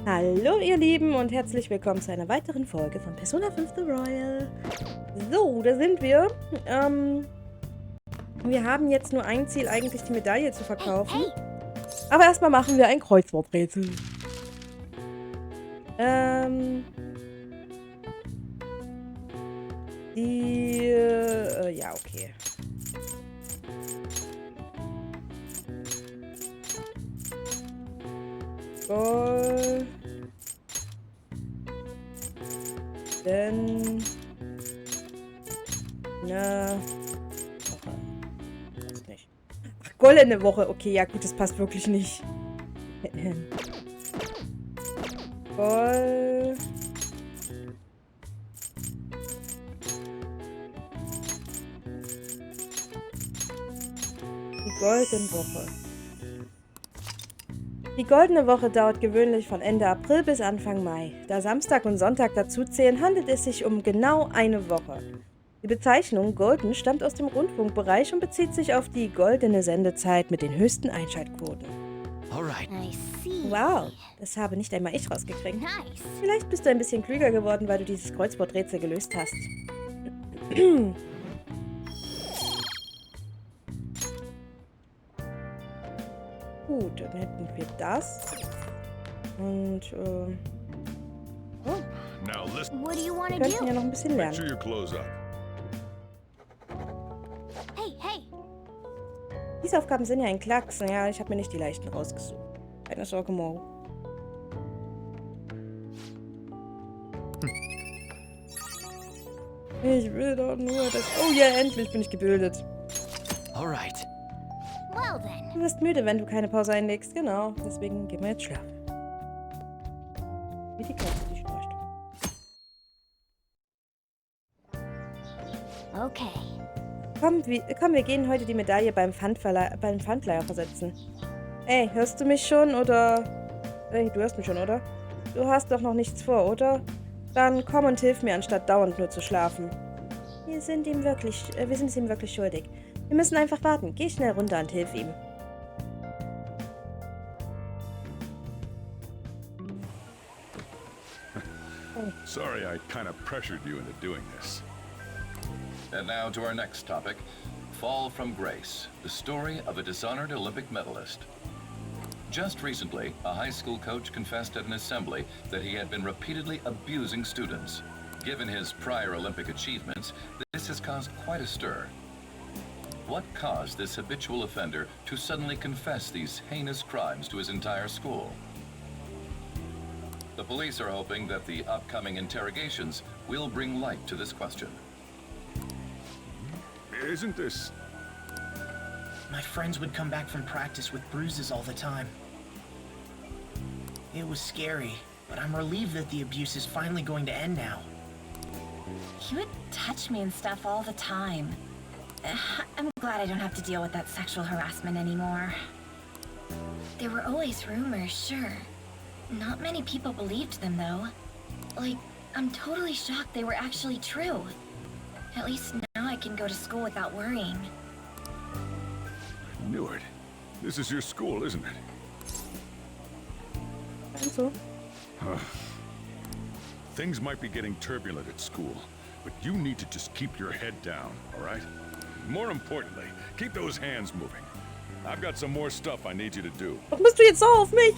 Hallo ihr Lieben und herzlich willkommen zu einer weiteren Folge von Persona 5 The Royal. So, da sind wir. Wir haben jetzt nur ein Ziel, eigentlich die Medaille zu verkaufen. Aber erstmal machen wir ein Kreuzworträtsel. Ja, okay. Golden Woche. Passt nicht. Ach, goldene Woche. Okay, ja gut, das passt wirklich nicht. Die goldene Woche. Die goldene Woche dauert gewöhnlich von Ende April bis Anfang Mai. Da Samstag und Sonntag dazuzählen, handelt es sich um genau eine Woche. Die Bezeichnung Golden stammt aus dem Rundfunkbereich und bezieht sich auf die goldene Sendezeit mit den höchsten Einschaltquoten. Wow, das habe nicht einmal ich rausgekriegt. Vielleicht bist du ein bisschen klüger geworden, weil du dieses Kreuzworträtsel gelöst hast. Gut, dann hätten wir das. Und, oh. Wir könnten ja noch ein bisschen lernen. Diese Aufgaben sind ja ein Klacks. Naja, ich habe mir nicht die leichten rausgesucht. Keine Sorge, Mo. Ich will doch nur das... Oh ja, endlich bin ich gebildet. Alright. Du wirst müde, wenn du keine Pause einlegst. Genau, deswegen gehen wir jetzt schlafen. Wie die Katze, die schnarcht. Okay. Komm, wir gehen heute die Medaille beim Pfandleiher versetzen. Ey, hörst du mich schon, oder... Ey, du hörst mich schon, oder? Du hast doch noch nichts vor, oder? Dann komm und hilf mir, anstatt dauernd nur zu schlafen. Wir sind es ihm wirklich schuldig. Wir müssen einfach warten. Geh schnell runter und hilf ihm. Sorry I kind of pressured you into doing this. And now to our next topic, Fall from Grace, the story of a dishonored Olympic medalist. Just recently, a high school coach confessed at an assembly that he had been repeatedly abusing students. Given his prior Olympic achievements, this has caused quite a stir. What caused this habitual offender to suddenly confess these heinous crimes to his entire school? The police are hoping that the upcoming interrogations will bring light to this question. Isn't this... My friends would come back from practice with bruises all the time. It was scary, but I'm relieved that the abuse is finally going to end now. He would touch me and stuff all the time. I'm glad I don't have to deal with that sexual harassment anymore. There were always rumors, sure. Not many people believed them, though. Like, I'm totally shocked they were actually true. At least now I can go to school without worrying. I knew it. This is your school, isn't it? Also. Things might be getting turbulent at school, but you need to just keep your head down, all right? More importantly, keep those hands moving. I've got some more stuff I need you to do. Warum bist du jetzt so auf mich?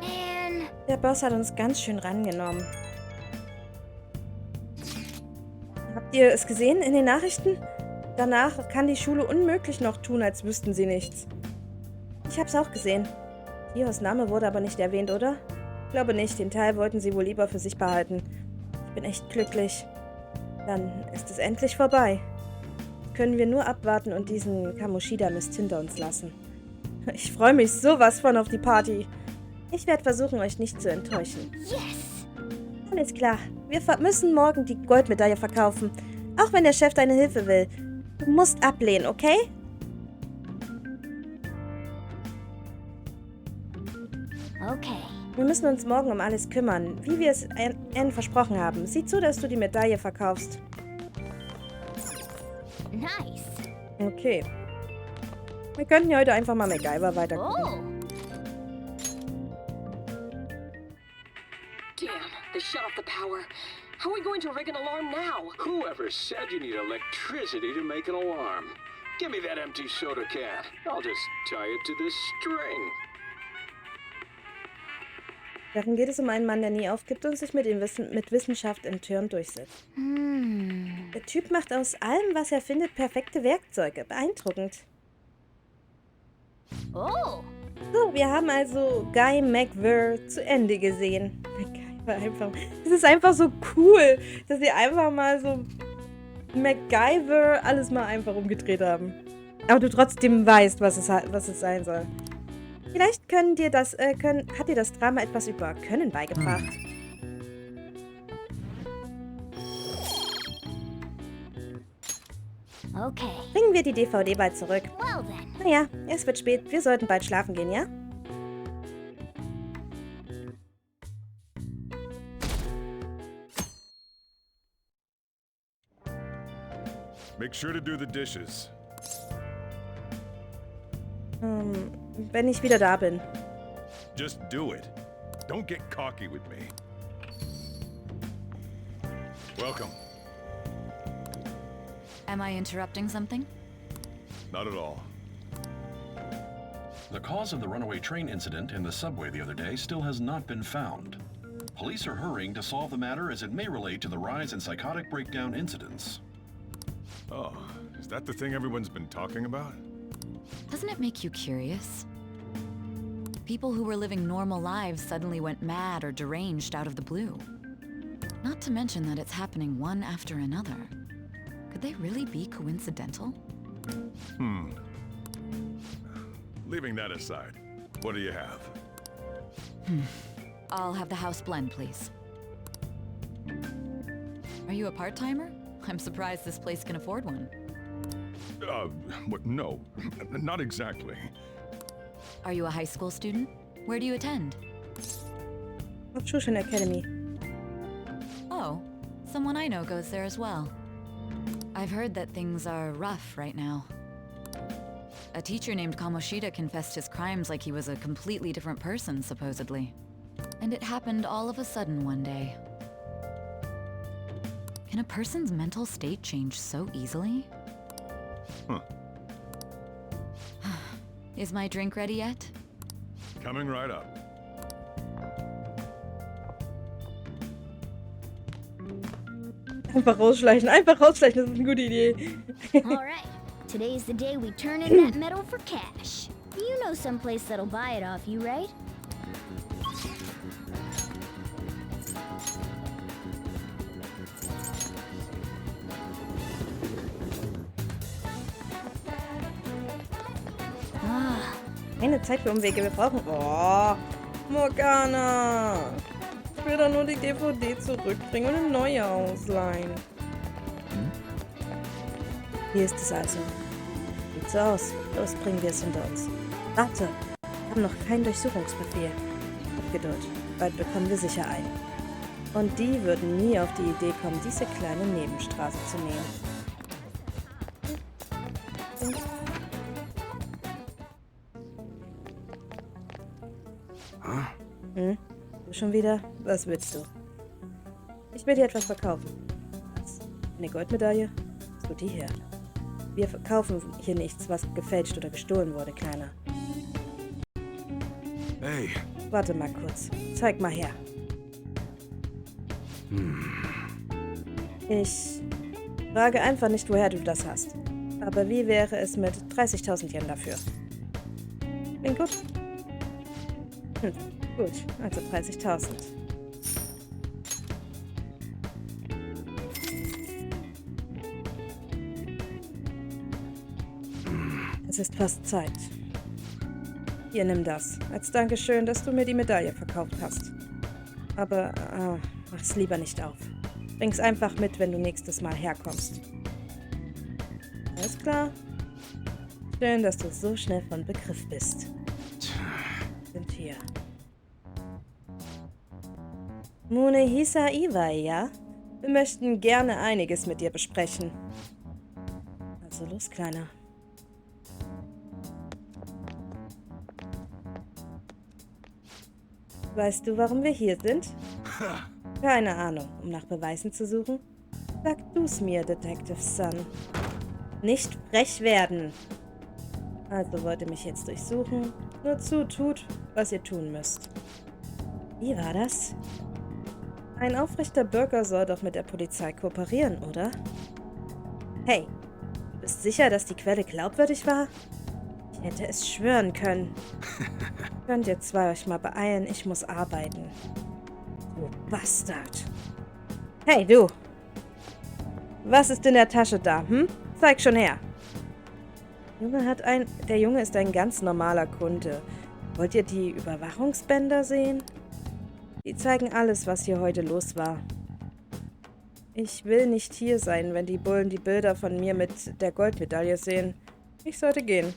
Man. Der Boss hat uns ganz schön rangenommen. Habt ihr es gesehen in den Nachrichten? Danach kann die Schule unmöglich noch tun, als wüssten sie nichts. Ich hab's auch gesehen. Kios Name wurde aber nicht erwähnt, oder? Ich glaube nicht, den Teil wollten sie wohl lieber für sich behalten. Ich bin echt glücklich. Dann ist es endlich vorbei. Können wir nur abwarten und diesen Kamoshida-Mist hinter uns lassen. Ich freue mich sowas von auf die Party. Ich werde versuchen, euch nicht zu enttäuschen. Yes! Alles klar. Wir müssen morgen die Goldmedaille verkaufen. Auch wenn der Chef deine Hilfe will. Du musst ablehnen, okay? Okay. Wir müssen uns morgen um alles kümmern, wie wir es Anne versprochen haben. Sieh zu, dass du die Medaille verkaufst. Nice. Okay. Wir könnten ja heute einfach mal MacGyver weitergucken. Oh. Damn, they shut off the power. How are we going to rig an alarm now? Whoever said you need electricity to make an alarm? Give me that empty soda can. I'll just tie it to this string. Darin geht es um einen Mann, der nie aufgibt und sich mit Wissenschaft in Türen durchsetzt. Der Typ macht aus allem, was er findet, perfekte Werkzeuge. Beeindruckend. Oh. So, wir haben also Guy McVer zu Ende gesehen. MacGyver einfach. Es ist einfach so cool, dass sie einfach mal so MacGyver alles mal einfach umgedreht haben. Aber du trotzdem weißt, was es sein soll. Vielleicht hat dir das Drama etwas über Können beigebracht. Okay. Bringen wir die DVD bald zurück. Well then. Naja, es wird spät. Wir sollten bald schlafen gehen, ja? Make sure to do the dishes. Wenn ich wieder da bin. Just do it. Don't get cocky with me. Welcome. Am I interrupting something? Not at all. The cause of the runaway train incident in the subway the other day still has not been found. Police are hurrying to solve the matter as it may relate to the rise in psychotic breakdown incidents. Oh, is that the thing everyone's been talking about? Doesn't it make you curious? People who were living normal lives suddenly went mad or deranged out of the blue. Not to mention that it's happening one after another. Could they really be coincidental? Leaving that aside, what do you have? I'll have the house blend, please. Are you a part-timer? I'm surprised this place can afford one. No, not exactly. Are you a high school student? Where do you attend? Shushan Academy. Oh, someone I know goes there as well. I've heard that things are rough right now. A teacher named Kamoshida confessed his crimes like he was a completely different person, supposedly. And it happened all of a sudden one day. Can a person's mental state change so easily? Huh. Is my drink ready yet? Coming right up. Einfach rausschleichen, das ist eine gute Idee. Alright. Today's the day we turn in that metal for cash. You know someplace that'll buy it off you, right? Keine Zeit für Umwege, wir brauchen... Oh, Morgana. Ich will doch nur die DVD zurückbringen und eine neue ausleihen. Hier ist es also. Sieht so aus. Los, bringen wir es hinter uns. Warte, wir haben noch keinen Durchsuchungsbefehl. Hab Geduld. Bald bekommen wir sicher einen. Und die würden nie auf die Idee kommen, diese kleine Nebenstraße zu nehmen. Du schon wieder? Was willst du? Ich will dir etwas verkaufen. Was? Eine Goldmedaille? Was tut die hier? Wir verkaufen hier nichts, was gefälscht oder gestohlen wurde, Kleiner. Hey. Warte mal kurz. Zeig mal her. Ich frage einfach nicht, woher du das hast. Aber wie wäre es mit 30.000 Yen dafür? Klingt gut. Gut, also 30.000. Es ist fast Zeit. Hier, nimm das. Als Dankeschön, dass du mir die Medaille verkauft hast. Aber mach's lieber nicht auf. Bring's einfach mit, wenn du nächstes Mal herkommst. Alles klar? Schön, dass du so schnell von Begriff bist. Sind hier. Munehisa Iwai, ja? Wir möchten gerne einiges mit dir besprechen. Also los, Kleiner. Weißt du, warum wir hier sind? Keine Ahnung, um nach Beweisen zu suchen? Sag du's mir, Detective Sun. Nicht frech werden. Also wollt ihr mich jetzt durchsuchen? Nur tut, was ihr tun müsst. Wie war das? Ein aufrechter Bürger soll doch mit der Polizei kooperieren, oder? Hey, du bist sicher, dass die Quelle glaubwürdig war? Ich hätte es schwören können. Könnt ihr zwei euch mal beeilen, ich muss arbeiten. Du Bastard. Hey, du! Was ist in der Tasche da, hm? Zeig schon her. Der Junge ist ein ganz normaler Kunde. Wollt ihr die Überwachungsbänder sehen? Die zeigen alles, was hier heute los war. Ich will nicht hier sein, wenn die Bullen die Bilder von mir mit der Goldmedaille sehen. Ich sollte gehen.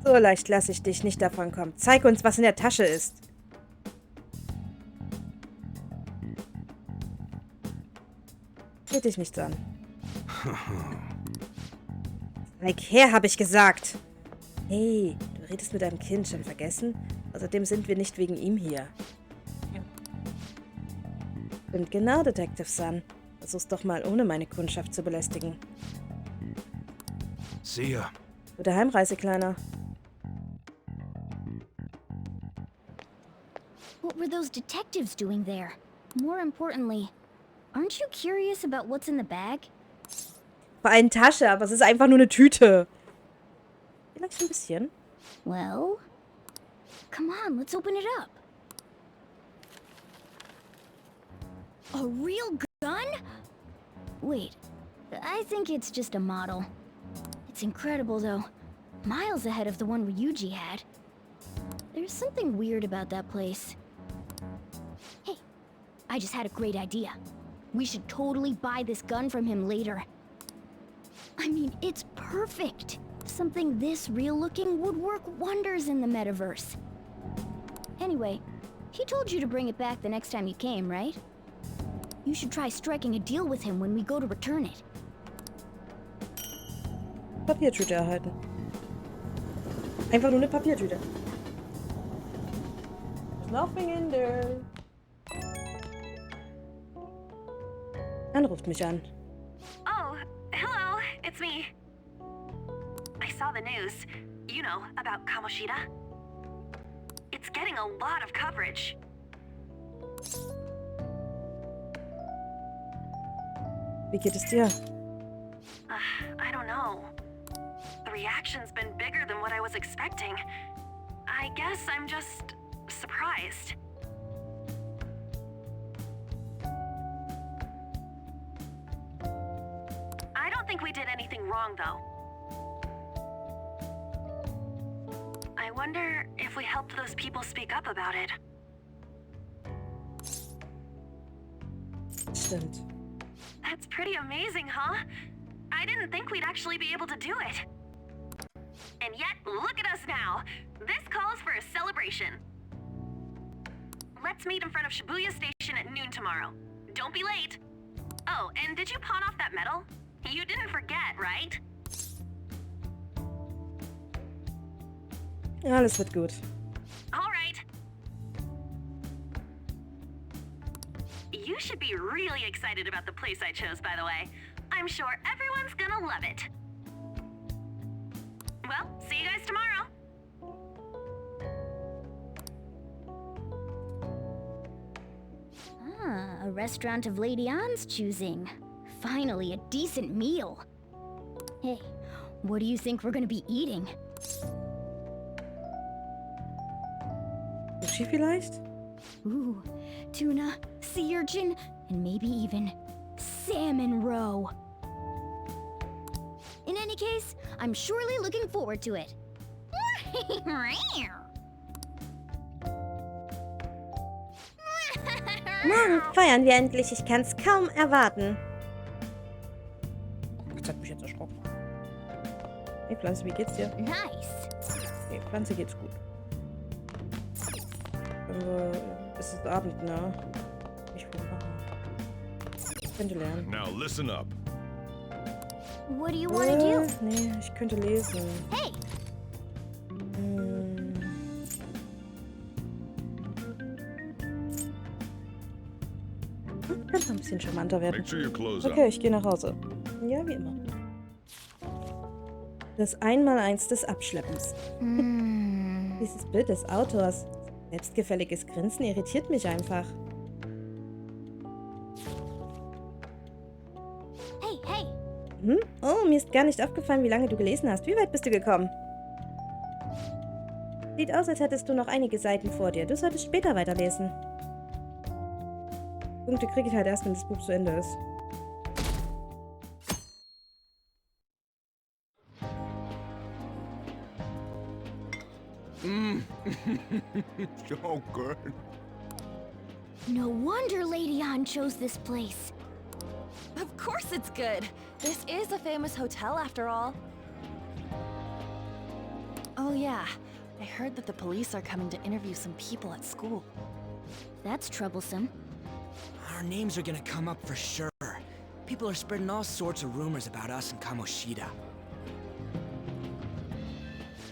So leicht lasse ich dich nicht davon kommen. Zeig uns, was in der Tasche ist. Geht dich nichts an. Zeig her, habe ich gesagt. Hey, du redest mit deinem Kind, schon vergessen? Außerdem sind wir nicht wegen ihm hier. Stimmt genau, Detective Sun. Versuch's doch mal, ohne meine Kundschaft zu belästigen. See ya. Gute Heimreise, Kleiner. What were those detectives doing there? More importantly, aren't you curious about what's in the bag? War eine Tasche, aber es ist einfach nur eine Tüte. Vielleicht ein bisschen. Well, come on, let's open it up. A real gun? Wait, I think it's just a model. It's incredible though. Miles ahead of the one Ryuji had. There's something weird about that place. Hey, I just had a great idea. We should totally buy this gun from him later. I mean, it's perfect. Something this real-looking would work wonders in the metaverse. Anyway, he told you to bring it back the next time you came, right? You should try striking a deal with him when we go to return it. Papiertüte erhalten. Einfach nur eine Papiertüte. There's nothing in there. Anne ruft mich an. Oh, hello, it's me. I saw the news, you know, about Kamoshida. It's getting a lot of coverage. Wie geht es dir? I don't know. The reaction's been bigger than what I was expecting. I guess I'm just surprised. I don't think we did anything wrong, though. I wonder if we helped those people speak up about it. Stimmt. That's pretty amazing, huh? I didn't think we'd actually be able to do it. And yet, look at us now. This calls for a celebration. Let's meet in front of Shibuya Station at noon tomorrow. Don't be late. Oh, and did you pawn off that medal? You didn't forget, right? Alles wird gut. All right. You should be really excited about the place I chose, by the way. I'm sure everyone's gonna love it. Well, see you guys tomorrow. Ah, a restaurant of Lady Ann's choosing. Finally, a decent meal. Hey, what do you think we're gonna be eating? Hoshi vielleicht? Ooh, tuna, sea urchin, and maybe even salmon roe. In any case, I'm surely looking forward to it. Morgen feiern wir endlich. Ich kann's kaum erwarten. Das hat mich jetzt erschrocken. Hey Pflanze, wie geht's dir? Nice. Hey Pflanze, geht's gut. Es ist Abend, ne? Ich will machen. Ich könnte lernen. Now listen up. What do you want to do? Nee, ich könnte lesen. Hey! bisschen charmanter werden. Make sure you close up. Okay, ich gehe nach Hause. Ja, wie immer. Das Einmaleins des Abschleppens. Dieses Bild des Autors. Selbstgefälliges Grinsen irritiert mich einfach. Hey, hey! Hm? Oh, mir ist gar nicht aufgefallen, wie lange du gelesen hast. Wie weit bist du gekommen? Sieht aus, als hättest du noch einige Seiten vor dir. Du solltest später weiterlesen. Punkte kriege ich halt erst, wenn das Buch zu Ende ist. So good. No wonder Lady An chose this place. Of course it's good. This is a famous hotel after all. Oh yeah, I heard that the police are coming to interview some people at school. That's troublesome. Our names are gonna come up for sure. People are spreading all sorts of rumors about us and Kamoshida.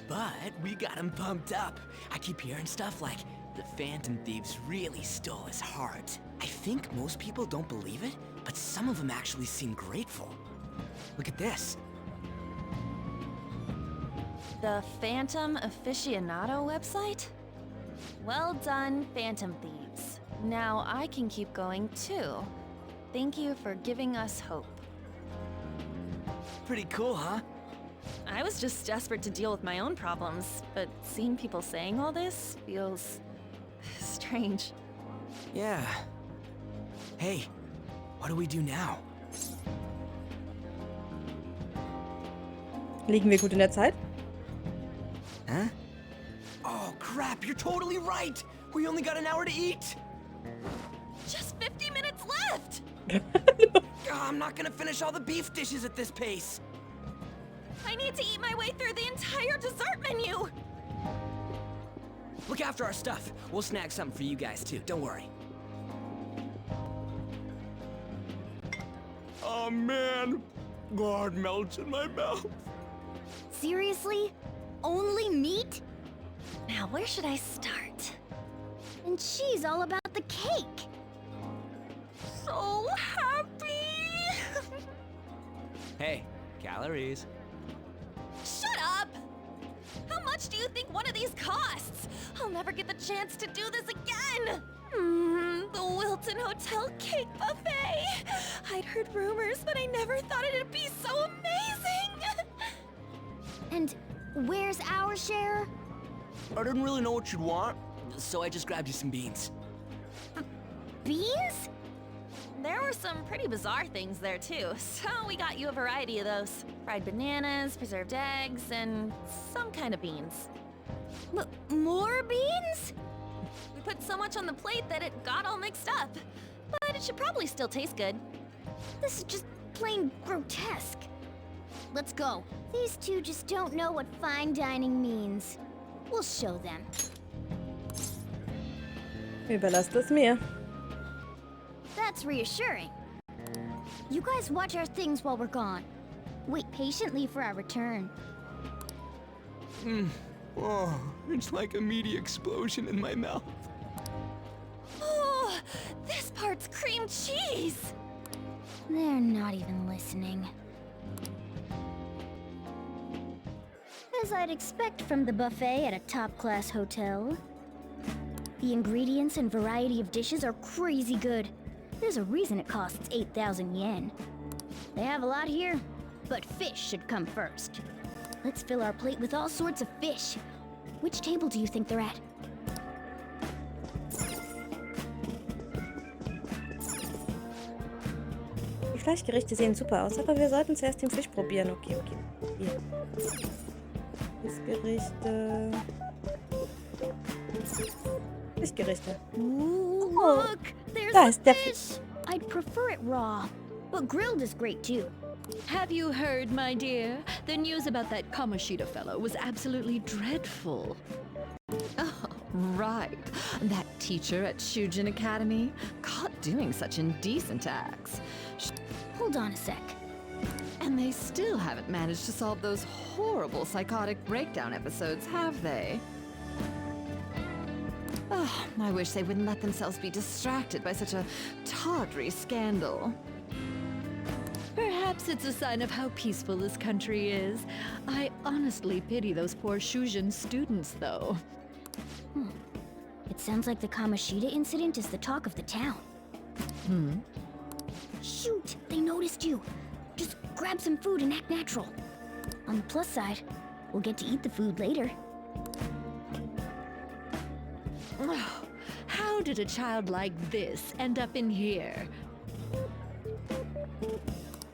But we got him pumped up. I keep hearing stuff like, the Phantom Thieves really stole his heart. I think most people don't believe it, but some of them actually seem grateful. Look at this. The Phantom Aficionado website? Well done, Phantom Thieves. Now I can keep going too. Thank you for giving us hope. Pretty cool, huh? I was just desperate to deal with my own problems, but seeing people saying all this feels strange. Yeah. Hey, what do we do now? Liegen wir gut in der Zeit? Huh? Oh crap, you're totally right! We only got an hour to eat! Just 50 minutes left! I'm not gonna finish all the beef dishes at this pace! I need to eat my way through the entire dessert menu! Look after our stuff. We'll snag something for you guys too, don't worry. Oh man, God melts in my mouth. Seriously? Only meat? Now where should I start? And she's all about the cake. So happy! Hey, calories. Shut up! How much do you think one of these costs? I'll never get the chance to do this again! The Wilton Hotel Cake Buffet! I'd heard rumors, but I never thought it'd be so amazing! And where's our share? I didn't really know what you'd want, so I just grabbed you some beans. Beans? There were some pretty bizarre things there too, so we got you a variety of those. Fried bananas, preserved eggs, and some kind of beans. More beans? We put so much on the plate that it got all mixed up. But it should probably still taste good. This is just plain grotesque. Let's go. These two just don't know what fine dining means. We'll show them. Überlasst es mir. That's reassuring. You guys watch our things while we're gone. Wait patiently for our return. Oh, it's like a meaty explosion in my mouth. Oh, this part's cream cheese! They're not even listening. As I'd expect from the buffet at a top-class hotel. The ingredients and variety of dishes are crazy good. There's a reason it costs 8,000 yen. They have a lot here, but fish should come first. Let's fill our plate with all sorts of fish. Which table do you think they're at? Die Fleischgerichte sehen super aus, aber wir sollten zuerst den Fisch probieren. Okay. Hier. Fischgerichte. Ooh, look! There's Da the ist der fish! I'd prefer it raw, but grilled is great too. Have you heard, my dear? The news about that Kamoshida fellow was absolutely dreadful. Oh, right. That teacher at Shujin Academy, caught doing such indecent acts. Hold on a sec. And they still haven't managed to solve those horrible psychotic breakdown episodes, have they? Oh, Oh, I wish they wouldn't let themselves be distracted by such a tawdry scandal. Perhaps it's a sign of how peaceful this country is. I honestly pity those poor Shujin students, though. It sounds like the Kamoshida incident is the talk of the town. Shoot! They noticed you! Just grab some food and act natural. On the plus side, we'll get to eat the food later. Oh, how did a child like this end up in here?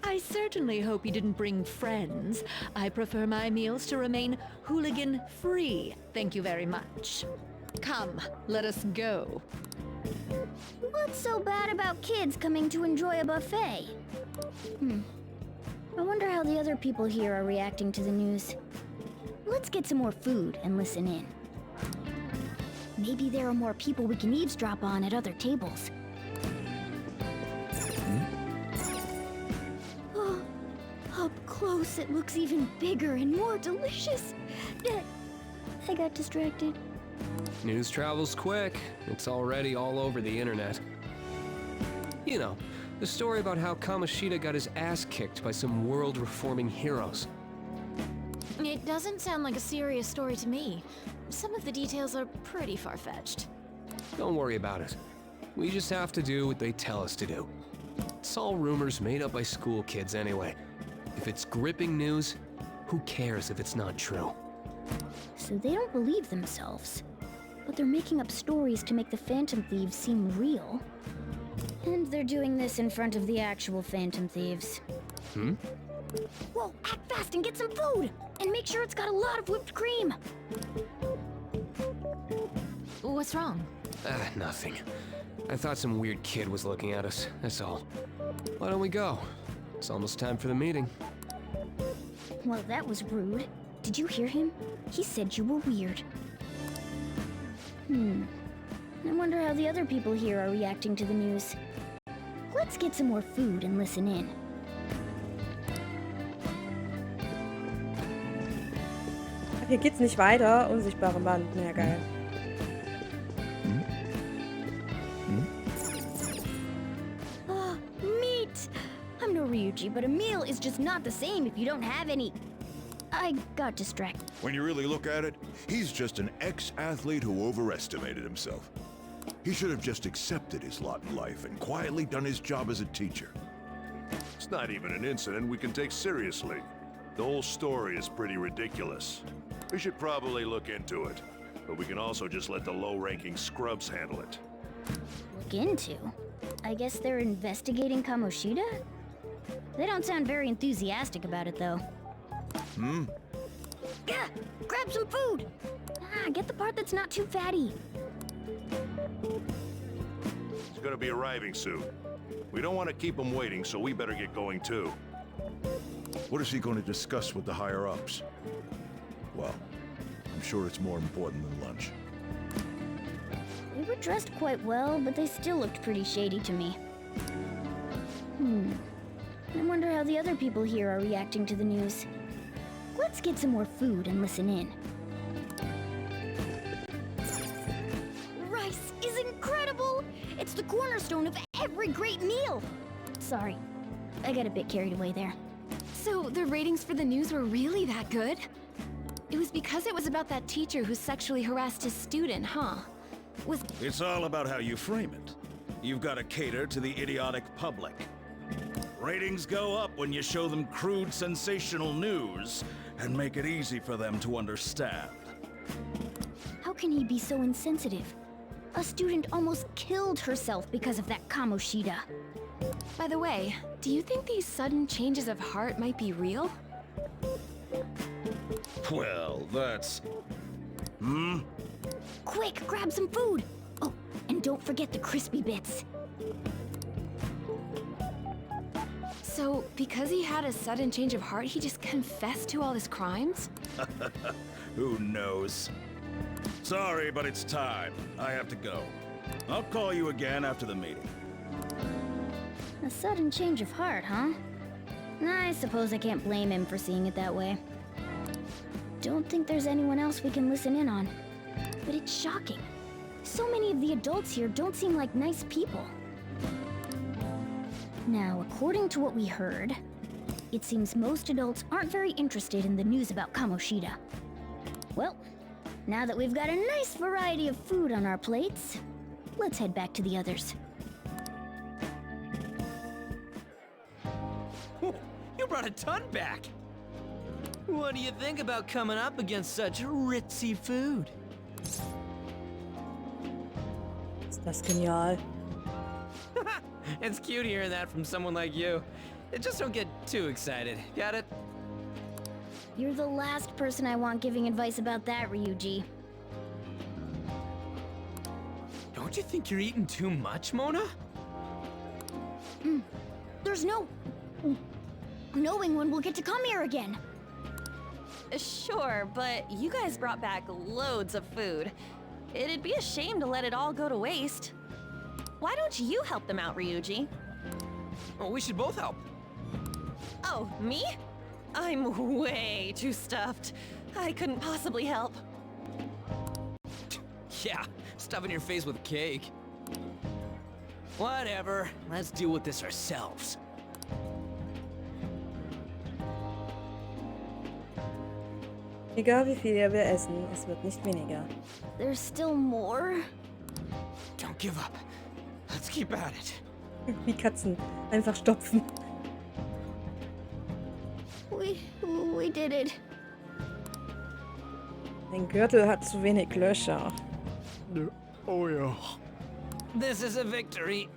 I certainly hope you didn't bring friends. I prefer my meals to remain hooligan-free. Thank you very much. Come, let us go. What's so bad about kids coming to enjoy a buffet? I wonder how the other people here are reacting to the news. Let's get some more food and listen in. Maybe there are more people we can eavesdrop on at other tables. Oh, up close it looks even bigger and more delicious. I got distracted. News travels quick. It's already all over the internet. You know, the story about how Kamoshida got his ass kicked by some world-reforming heroes. It doesn't sound like a serious story to me. Some of the details are pretty far-fetched. Don't worry about it. We just have to do what they tell us to do. It's all rumors made up by school kids anyway. If it's gripping news, who cares if it's not true? So they don't believe themselves. But they're making up stories to make the Phantom Thieves seem real. And they're doing this in front of the actual Phantom Thieves. Whoa, act fast and get some food! And make sure it's got a lot of whipped cream! What's wrong? Nothing. I thought some weird kid was looking at us, that's all. Why don't we go? It's almost time for the meeting. Well, that was rude. Did you hear him? He said you were weird. I wonder how the other people here are reacting to the news. Let's get some more food and listen in. Hier geht's nicht weiter. Unsichtbare Band. Ja, geil. Meat! I'm no Ryuji, but a meal is just not the same if you don't have any. I got distracted. When you really look at it, he's just an ex-athlete who overestimated himself. He should have just accepted his lot in life and quietly done his job as a teacher. It's not even an incident we can take seriously. The whole story is pretty ridiculous. We should probably look into it, but we can also just let the low-ranking scrubs handle it. Look into? I guess they're investigating Kamoshida? They don't sound very enthusiastic about it, though. Grab some food! Get the part that's not too fatty. He's gonna be arriving soon. We don't want to keep him waiting, so we better get going too. What is he going to discuss with the higher-ups? Well, I'm sure it's more important than lunch. They were dressed quite well, but they still looked pretty shady to me. I wonder how the other people here are reacting to the news. Let's get some more food and listen in. Rice is incredible! It's the cornerstone of every great meal! Sorry, I got a bit carried away there. So the ratings for the news were really that good? It was because it was about that teacher who sexually harassed his student, huh? It's all about how you frame it. You've got to cater to the idiotic public. Ratings go up when you show them crude, sensational news and make it easy for them to understand. How can he be so insensitive? A student almost killed herself because of that Kamoshida. By the way, do you think these sudden changes of heart might be real? Well, that's... Quick, grab some food! Oh, and don't forget the crispy bits. So, because he had a sudden change of heart, he just confessed to all his crimes? Who knows? Sorry, but it's time. I have to go. I'll call you again after the meeting. A sudden change of heart, huh? I suppose I can't blame him for seeing it that way. Don't think there's anyone else we can listen in on. But it's shocking. So many of the adults here don't seem like nice people. Now, according to what we heard, it seems most adults aren't very interested in the news about Kamoshida. Well, now that we've got a nice variety of food on our plates, let's head back to the others. You brought a ton back! What do you think about coming up against such ritzy food? Ist das genial. It's cute hearing that from someone like you. Just don't get too excited, got it? You're the last person I want giving advice about that, Ryuji. Don't you think you're eating too much, Mona? There's no knowing when we'll get to come here again. Sure, but you guys brought back loads of food. It'd be a shame to let it all go to waste. Why don't you help them out, Ryuji? Oh, we should both help. Oh, me? I'm way too stuffed. I couldn't possibly help. Yeah, stuffing your face with cake. Whatever, let's deal with this ourselves. Egal wie viel wir essen, es wird nicht weniger. There's still more? Don't give up. Let's keep at it. Wie Katzen. Einfach stopfen. We did it. Dein Gürtel hat zu wenig Löcher. Oh yeah. This is a victory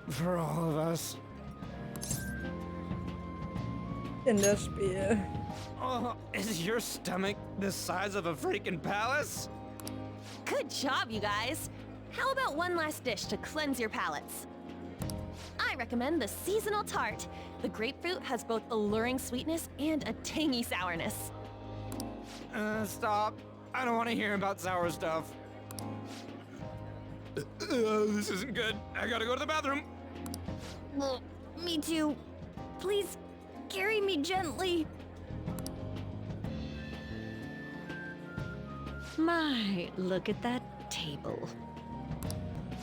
for all of us. Kinderspiel. Oh, is your stomach the size of a freaking palace? Good job, you guys. How about one last dish to cleanse your palates? I recommend the seasonal tart. The grapefruit has both alluring sweetness and a tangy sourness. Stop. I don't want to hear about sour stuff. This isn't good. I gotta go to the bathroom. Well, me too. Please, carry me gently. My, look at that table.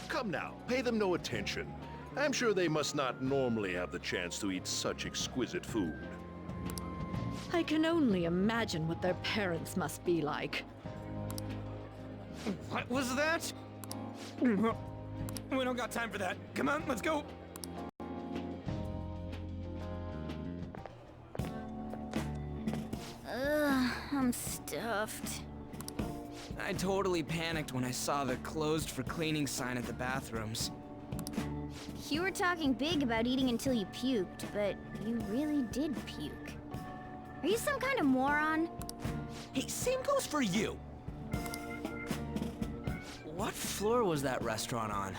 Come now, pay them no attention. I'm sure they must not normally have the chance to eat such exquisite food. I can only imagine what their parents must be like. What was that? We don't got time for that. Come on, let's go. I'm stuffed. I totally panicked when I saw the closed for cleaning sign at the bathrooms. You were talking big about eating until you puked, but you really did puke. Are you some kind of moron? Hey, same goes for you. What floor was that restaurant on?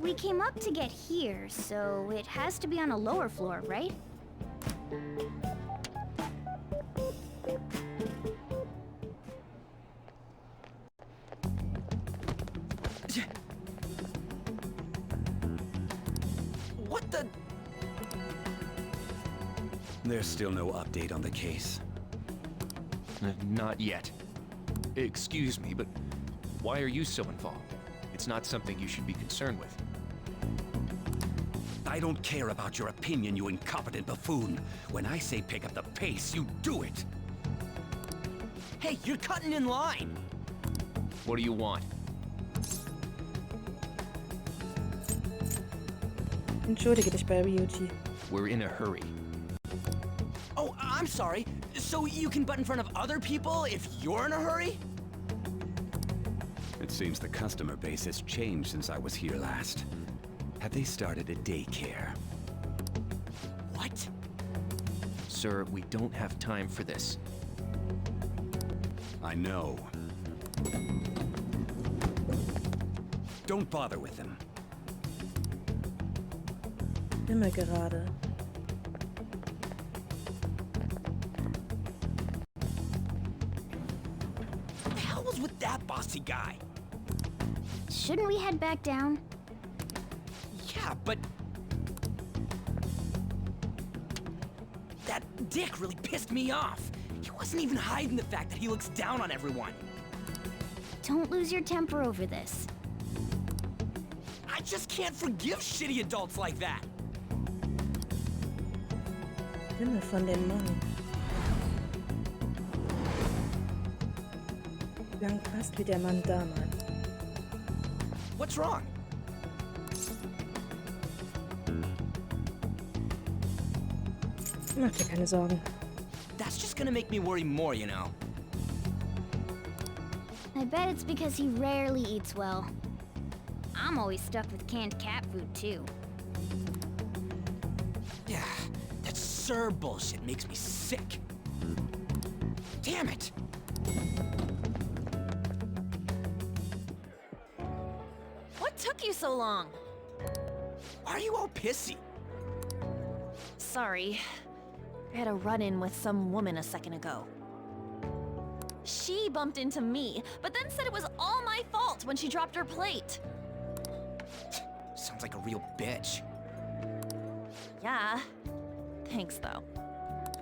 We came up to get here, so it has to be on a lower floor, right? What the? There's still no update on the case. Not yet. Excuse me, but why are you so involved? It's not something you should be concerned with. I don't care about your opinion, you incompetent buffoon. When I say pick up the pace, you do it. Hey, you're cutting in line. What do you want? Entschuldige dich bei Ryuji. We're in a hurry. Oh, I'm sorry. So you can butt in front of other people if you're in a hurry? It seems the customer base has changed since I was here last. Have they started a daycare? What? Sir, we don't have time for this. I know. Don't bother with them. Immer gerade. What the hell was with that bossy guy? Shouldn't we head back down? Yeah, but... that dick really pissed me off. He wasn't even hiding the fact that he looks down on everyone. don't lose your temper over this. I just can't forgive shitty adults like that. Stimme von dem Mann. Klang fast wie der Mann damals. What's wrong? Mach dir keine Sorgen. That's just gonna make me worry more, you know. I bet it's because he rarely eats well. I'm always stuck with canned cat food, too. Yeah, that Sir bullshit makes me sick. Damn it! What took you so long? Why are you all pissy? Sorry. I had a run-in with some woman a second ago. She bumped into me, but then said it was all my fault when she dropped her plate. Sounds like a real bitch. Yeah. Thanks, though.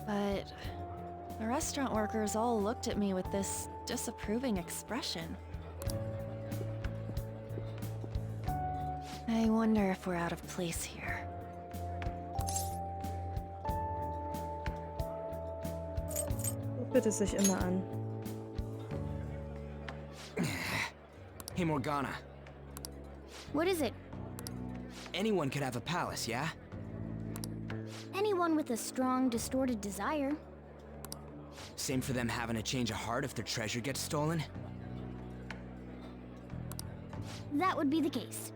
But the restaurant workers all looked at me with this disapproving expression. I wonder if we're out of place here. Bitte sich immer an. Hey, Morgana. What is it? Anyone could have a palace, yeah? Anyone with a strong, distorted desire. Same for them having a change of heart if their treasure gets stolen? That would be the case.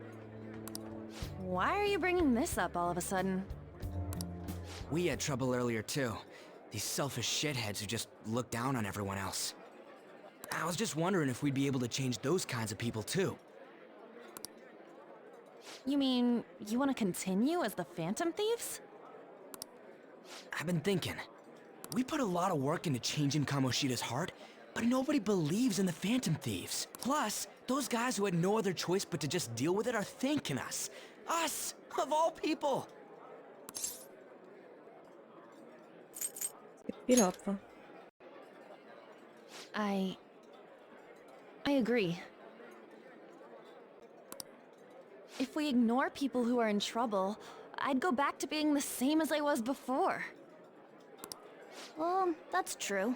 Why are you bringing this up all of a sudden? We had trouble earlier too. These selfish shitheads who just look down on everyone else. I was just wondering if we'd be able to change those kinds of people too. You mean, you want to continue as the Phantom Thieves? I've been thinking. We put a lot of work into changing Kamoshida's heart, but nobody believes in the Phantom Thieves. Plus, those guys who had no other choice but to just deal with it are thanking us. Us, of all people! Viele Opfer. I agree. If we ignore people who are in trouble, I'd go back to being the same as I was before. Well, that's true.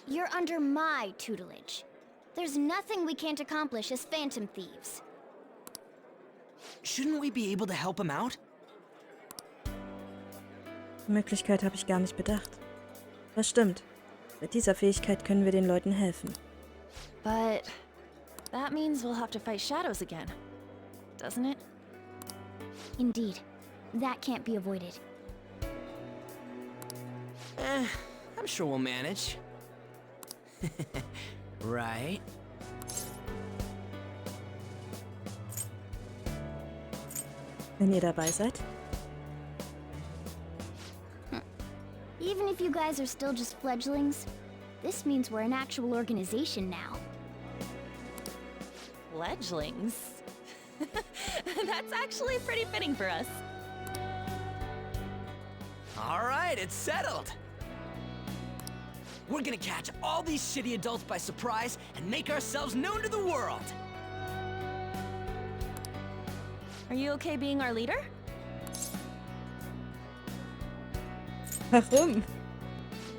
You're under my tutelage. There's nothing we can't accomplish as Phantom Thieves. Shouldn't we be able to help him out? Die Möglichkeit habe ich gar nicht bedacht. Das stimmt. Mit dieser Fähigkeit können wir den Leuten helfen. But that means we'll have to fight shadows again, doesn't it? Indeed. That can't be avoided. I'm sure we'll manage. Right? Wenn ihr dabei seid. Even if you guys are still just fledglings, this means we're an actual organization now. Fledglings? That's actually pretty fitting for us. All right, it's settled. We're gonna catch all these shitty adults by surprise and make ourselves known to the world. Are you okay being our leader? Warum?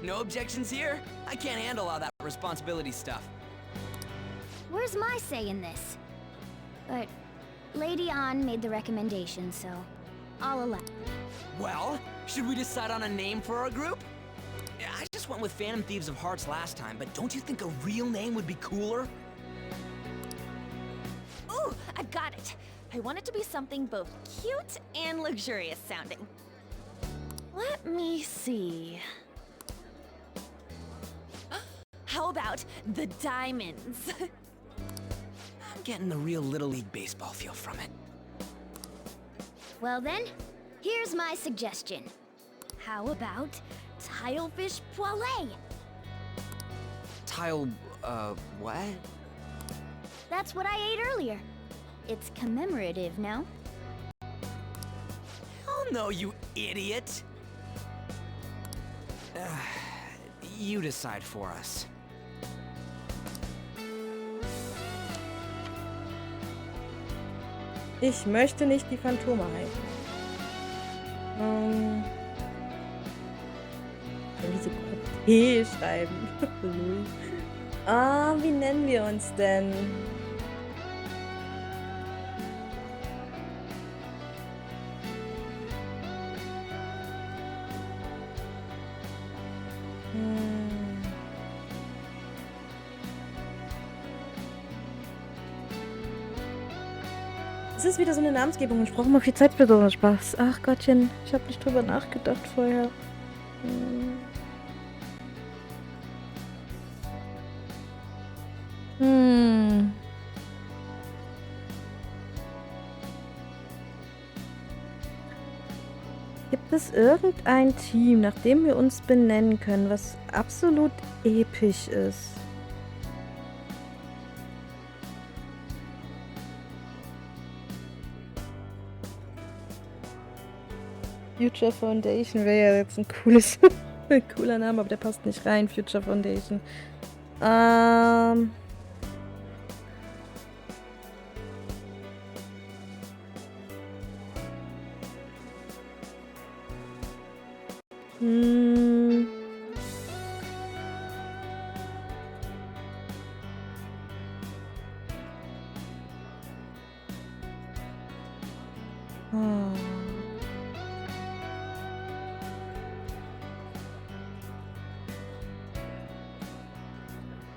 No objections here? I can't handle all that responsibility stuff. Where's my say in this? But Lady An made the recommendation, so I'll allow. Well, should we decide on a name for our group? I just went with Phantom Thieves of Hearts last time, but don't you think a real name would be cooler? Ooh, I've got it. I want it to be something both cute and luxurious sounding. Let me see. How about the Diamonds? I'm getting the real Little League Baseball feel from it. Well then, here's my suggestion. How about Tilefish Poêlée? What? That's what I ate earlier. It's commemorative, no? Hell no, you idiot! You decide for us. Ich möchte nicht die Phantome heißen. Wie so T schreiben. Wie nennen wir uns denn? Es ist wieder so eine Namensgebung. Ich brauche immer viel Zeit für so einen Spaß. Ach Gottchen, ich habe nicht drüber nachgedacht vorher. Gibt es irgendein Team, nach dem wir uns benennen können, was absolut episch ist? Future Foundation wäre ja jetzt ein cooler Name, aber der passt nicht rein. Future Foundation.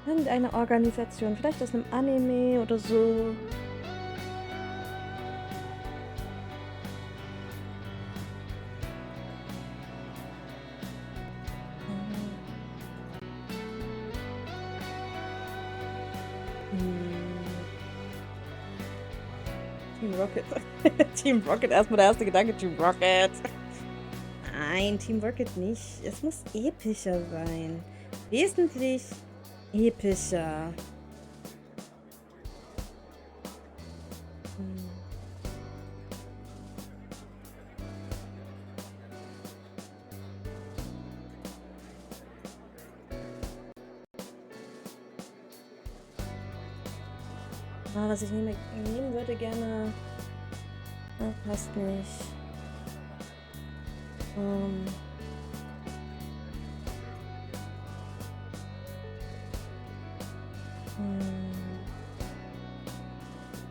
Irgendeine Organisation, vielleicht aus einem Anime oder so. Team Rocket. Team Rocket, erstmal der erste Gedanke, Team Rocket. Nein, Team Rocket nicht. Es muss epischer sein. Wesentlich epischer. Was ich nehmen würde gerne. Passt nicht.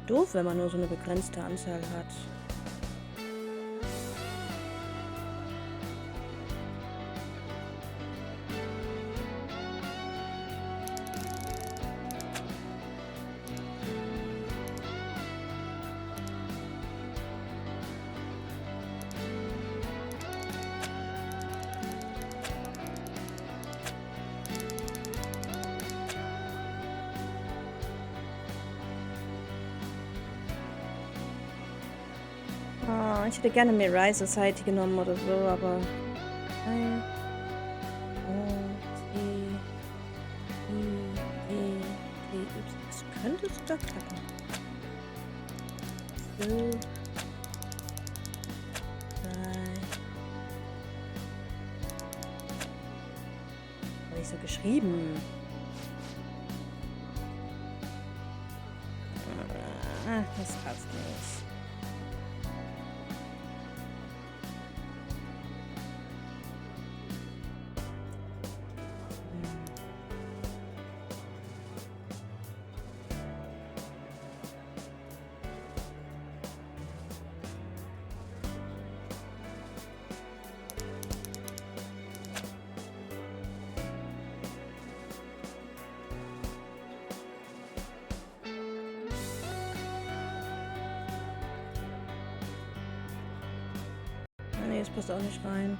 Doof, wenn man nur so eine begrenzte Anzahl hat. Ich hätte gerne Mirai Society genommen oder so, aber... Das könnte sogar klappen. So. 3. Habe ich so geschrieben? Das passt nicht. Nee, das passt auch nicht rein.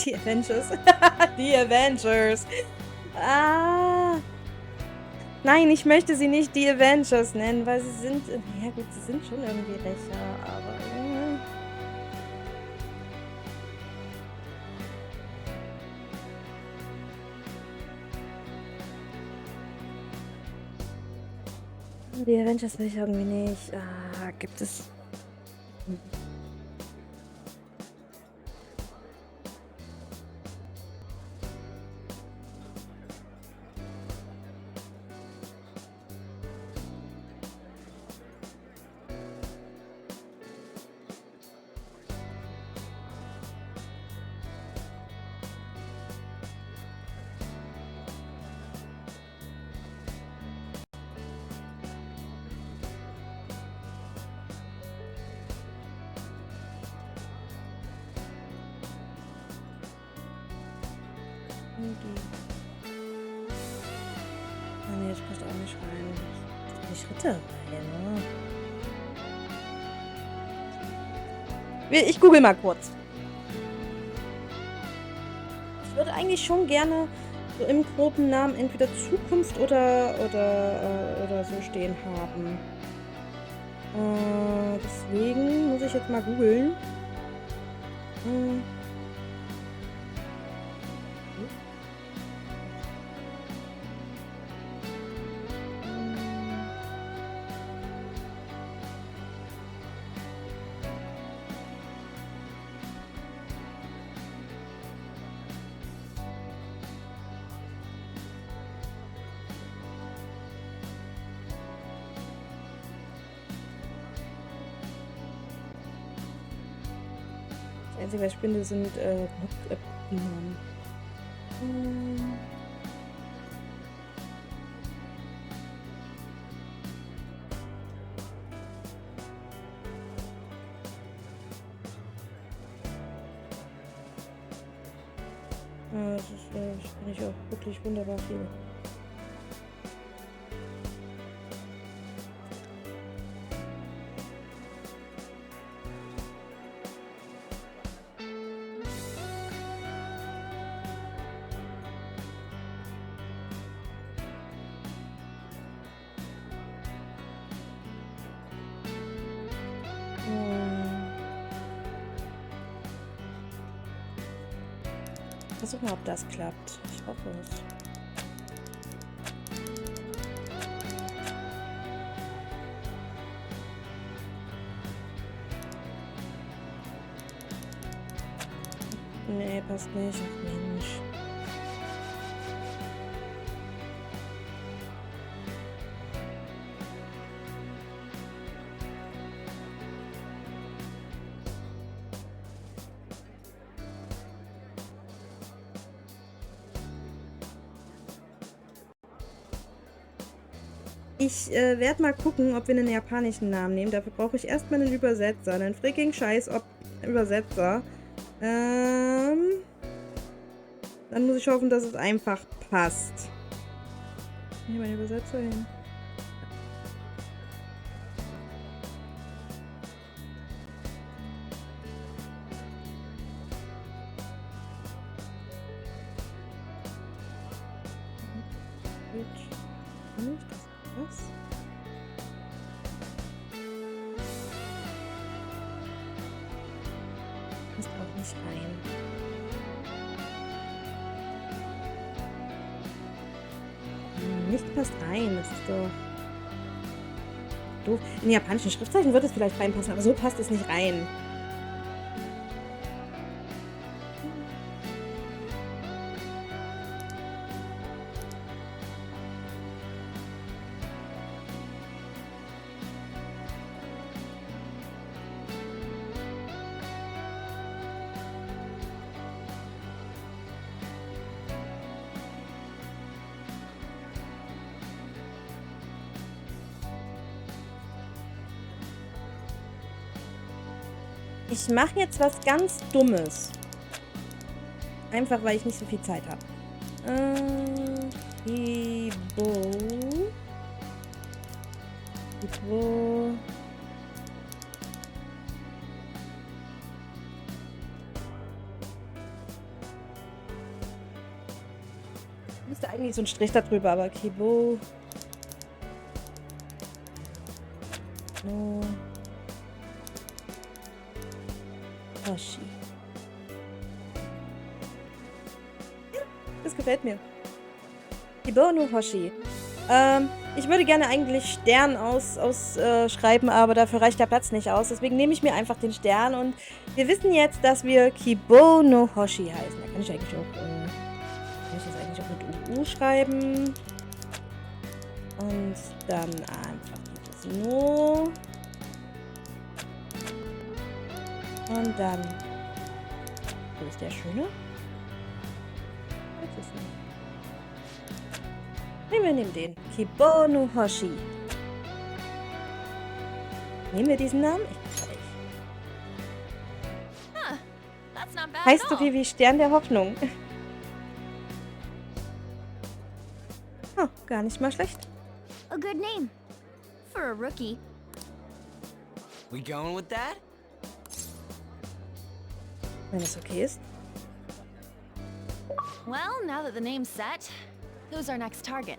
Die Avengers. Die Avengers. Nein, ich möchte sie nicht die Avengers nennen, weil sie sind... Ja gut, sie sind schon irgendwie Rächer, aber... Die Avengers will ich irgendwie nicht. Gibt es Ah nee, das passt auch nicht rein. Das ist nicht Ritterreihe, ne? Ich google mal kurz. Ich würde eigentlich schon gerne so im groben Namen entweder Zukunft oder so stehen haben. Deswegen muss ich jetzt mal googeln. Das Einzige, was ich finde, sind Namen. Ja, das finde ich auch wirklich wunderbar viel. Versuchen wir, ob das klappt. Ich hoffe es. Nee, passt nicht. Ach Mensch. Ich werde mal gucken, ob wir einen japanischen Namen nehmen. Dafür brauche ich erstmal einen Übersetzer. Einen freaking Scheiß, ob Übersetzer. Dann muss ich hoffen, dass es einfach passt. Hier mein Übersetzer hin. Was? Das passt nicht rein. Nichts passt rein, das ist doch doof. In japanischen Schriftzeichen wird es vielleicht reinpassen, aber so passt es nicht rein. Ich mache jetzt was ganz Dummes. Einfach, weil ich nicht so viel Zeit habe. Kibou. Müsste eigentlich so ein Strich da drüber, aber Kibou. No. Hoshi. Ja, das gefällt mir. Kibou no Hoshi. Ich würde gerne eigentlich Stern ausschreiben, aber dafür reicht der Platz nicht aus. Deswegen nehme ich mir einfach den Stern und wir wissen jetzt, dass wir Kibou no Hoshi heißen. Da kann ich eigentlich auch, kann ich das eigentlich auch mit UU schreiben. Und dann einfach dieses No. Und dann. Wo ist der Schöne? Das ist nicht. Nee, wir nehmen den. Kibou no Hoshi. Nehmen wir diesen Namen? That's not bad Heißt at so all. viel wie Stern der Hoffnung. Oh, gar nicht mal schlecht. A good name. For a rookie. We going with that? Wenn es okay ist. Well, now that the name's set, who's our next target?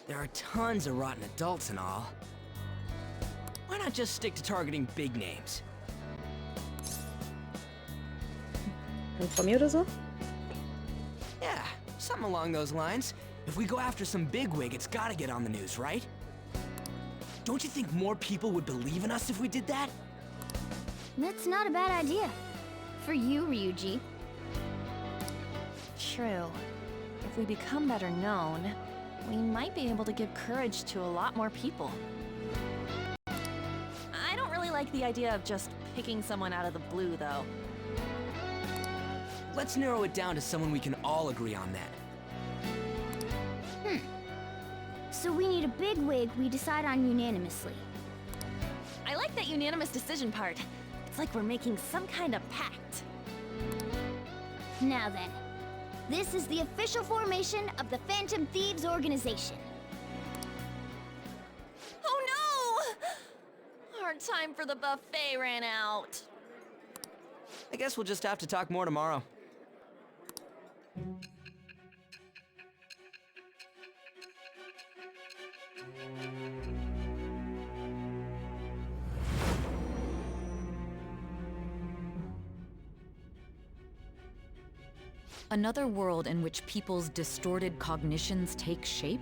There are tons of rotten adults and all. Why not just stick to targeting big names? Von mir oder so? Yeah, something along those lines. If we go after some bigwig, it's gotta get on the news, right? Don't you think more people would believe in us if we did that? That's not a bad idea. For you, Ryuji. True. If we become better known, we might be able to give courage to a lot more people. I don't really like the idea of just picking someone out of the blue, though. Let's narrow it down to someone we can all agree on then. So we need a bigwig we decide on unanimously. I like that unanimous decision part. It's like we're making some kind of pact. Now then, this is the official formation of the Phantom Thieves organization. Oh no! Our time for the buffet ran out. I guess we'll just have to talk more tomorrow. Another world in which people's distorted cognitions take shape?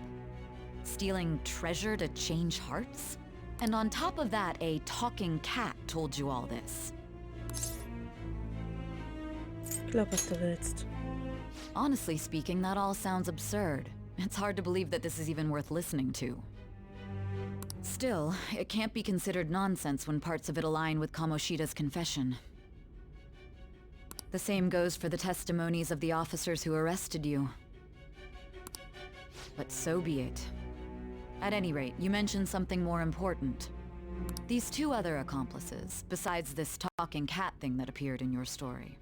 Stealing treasure to change hearts? And on top of that, a talking cat told you all this. Glaub, was du willst. Honestly speaking, that all sounds absurd. It's hard to believe that this is even worth listening to. Still, it can't be considered nonsense when parts of it align with Kamoshida's confession. The same goes for the testimonies of the officers who arrested you. But so be it. At any rate, you mentioned something more important. These two other accomplices, besides this talking cat thing that appeared in your story.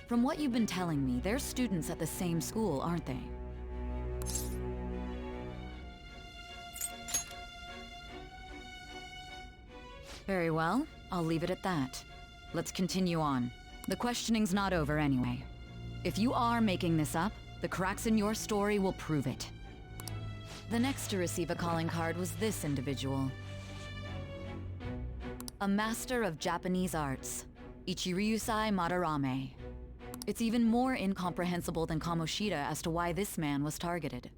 From what you've been telling me, they're students at the same school, aren't they? Very well, I'll leave it at that. Let's continue on. The questioning's not over anyway. If you are making this up, the cracks in your story will prove it. The next to receive a calling card was this individual. A master of Japanese arts, Ichiryusai Madarame. It's even more incomprehensible than Kamoshida as to why this man was targeted.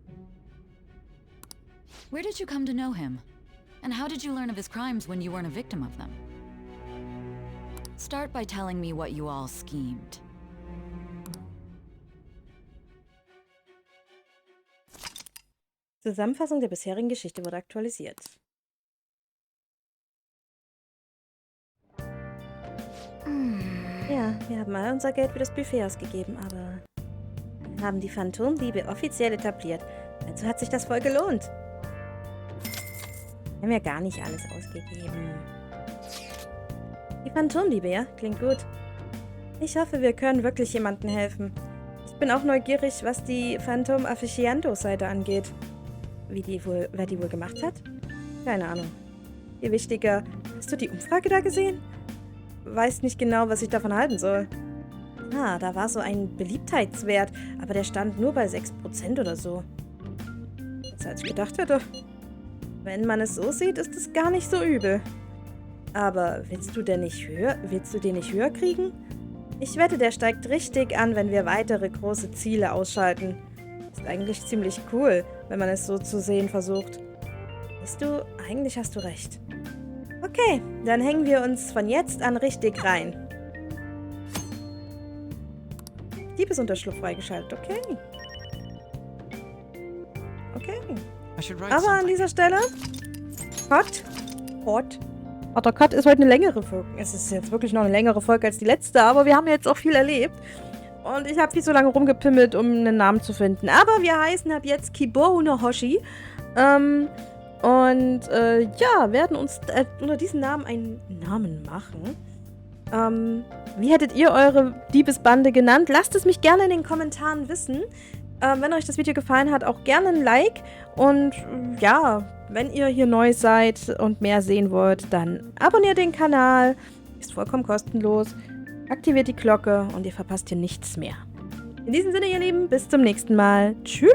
Where did you come to know him? And how did you learn of his crimes when you weren't a victim of them? Start by telling me what you all schemed. Zusammenfassung der bisherigen Geschichte wurde aktualisiert. Ja, wir haben all unser Geld für das Buffet ausgegeben, aber wir haben die Phantomdiebe offiziell etabliert. Also hat sich das voll gelohnt. Wir haben ja gar nicht alles ausgegeben. Die Phantomdiebe, ja? Klingt gut. Ich hoffe, wir können wirklich jemandem helfen. Ich bin auch neugierig, was die Phantom Aficionado-Seite angeht. Wer die wohl gemacht hat? Keine Ahnung. Viel wichtiger, hast du die Umfrage da gesehen? Weiß nicht genau, was ich davon halten soll. Ah, da war so ein Beliebtheitswert, aber der stand nur bei 6% oder so. Besser als ich gedacht hätte. Wenn man es so sieht, ist es gar nicht so übel. Aber willst du den nicht höher kriegen? Ich wette, der steigt richtig an, wenn wir weitere große Ziele ausschalten. Ist eigentlich ziemlich cool, wenn man es so zu sehen versucht. Weißt du, eigentlich hast du recht. Okay, dann hängen wir uns von jetzt an richtig rein. Diebesunterschlupf freigeschaltet, okay. Okay. Aber an dieser Stelle... Cut. Der Cut ist heute eine längere Folge. Es ist jetzt wirklich noch eine längere Folge als die letzte, aber wir haben jetzt auch viel erlebt. Und ich habe viel so lange rumgepimmelt, um einen Namen zu finden. Aber wir heißen ab jetzt Kibou no Hoshi. Werden uns unter diesem Namen einen Namen machen. Wie hättet ihr eure Diebesbande genannt? Lasst es mich gerne in den Kommentaren wissen. Wenn euch das Video gefallen hat, auch gerne ein Like. Und ja, wenn ihr hier neu seid und mehr sehen wollt, dann abonniert den Kanal. Ist vollkommen kostenlos. Aktiviert die Glocke und ihr verpasst hier nichts mehr. In diesem Sinne, ihr Lieben, bis zum nächsten Mal. Tschüss!